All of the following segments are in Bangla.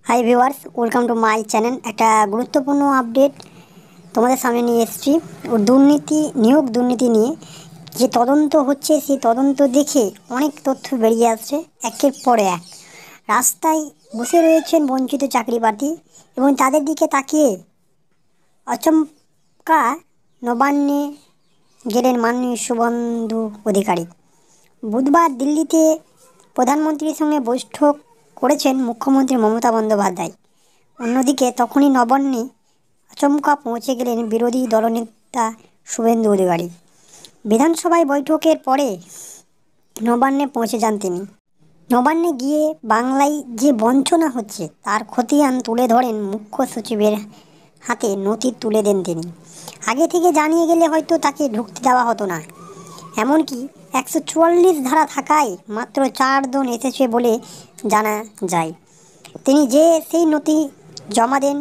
Hi viewers, welcome to my channel. একটা গুরুত্বপূর্ণ আপডেট তোমাদের সামনে নিয়ে এসেছি। নিয়োগ দুর্নীতি নিয়ে যে তদন্ত হচ্ছে, সেই তদন্ত দেখে অনেক তথ্য বেরিয়ে আসছে। একের পর এক রাস্তায় বসে রয়েছেন বঞ্চিত চাকরি প্রার্থী এবং তাদের দিকে তাকিয়ে আচমকা নবান্নে গেলেন মাননীয় শুভেন্দু অধিকারী। বুধবার দিল্লিতে প্রধানমন্ত্রীর সঙ্গে বৈঠক করেছেন মুখ্যমন্ত্রী মমতা বন্দ্যোপাধ্যায়। অন্যদিকে তখনই নবান্নে আচমকা পৌঁছে গেলেন বিরোধী দলনেতা শুভেন্দু অধিকারী। বিধানসভায় বৈঠকের পরে নবান্নে পৌঁছে যান তিনি। নবান্নে গিয়ে বাংলায় যে বঞ্চনা হচ্ছে তার খতিয়ান তুলে ধরেন। মুখ্য সচিবের হাতে নথি তুলে দেন তিনি। আগে থেকে জানিয়ে গেলে হয়তো তাকে ঢুকতে দেওয়া হতো না। এমনকি 144 ধারা থাকায় মাত্র 4 জন এসেছে বলে জানা যায়। তিনি সেই নথি জমা দেন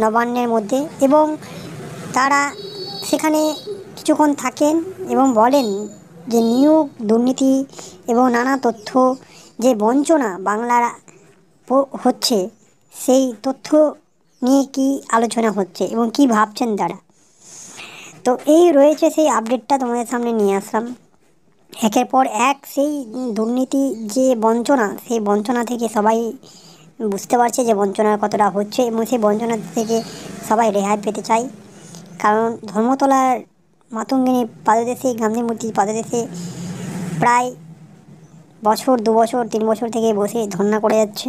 নবান্নের মধ্যে এবং তারা সেখানে কিছুক্ষণ থাকেন এবং বলেন যে নিয়োগ দুর্নীতি এবং নানা তথ্য যে বঞ্চনা বাংলার হচ্ছে, সেই তথ্য নিয়ে কি আলোচনা হচ্ছে এবং কি ভাবছেন তারা। তো এই রয়েছে সেই আপডেটটা তোমাদের সামনে নিয়ে আসলাম। একের পর এক সেই দুর্নীতি যে বঞ্চনা, সেই বঞ্চনা থেকে সবাই বুঝতে পারছে যে বঞ্চনার কতটা হচ্ছে এবং সেই বঞ্চনা থেকে সবাই রেহাই পেতে চায়। কারণ ধর্মতলার মাতঙ্গিনী পাদদেশে, গান্ধী মূর্তির পাদদেশে প্রায় বছর 2 বছর 3 বছর থেকে বসে ধর্ণা করে যাচ্ছে।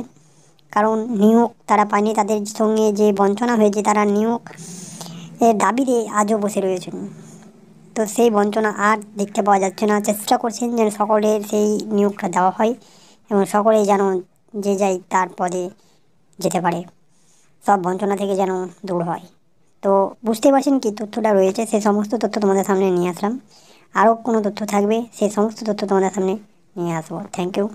কারণ নিয়োগ তারা পায়নি, তাদের সঙ্গে যে বঞ্চনা হয়েছে, তারা নিয়োগ এর দাবিতে আজও বসে রয়েছেন। তো সেই বঞ্চনা আর দেখতে পাওয়া যাচ্ছে না। চেষ্টা করছেন যেন সকলের সেই নিয়োগটা দেওয়া হয় এবং সকলেই যেন যে যাই তার পদে যেতে পারে, সব বঞ্চনা থেকে যেন দূর হয়। তো বুঝতে পারছেন কি তথ্যটা রয়েছে, সেই সমস্ত তথ্য তোমাদের সামনে নিয়ে আসলাম। আরও কোনো তথ্য থাকবে, সেই সমস্ত তথ্য তোমাদের সামনে নিয়ে আসবো। Thank you.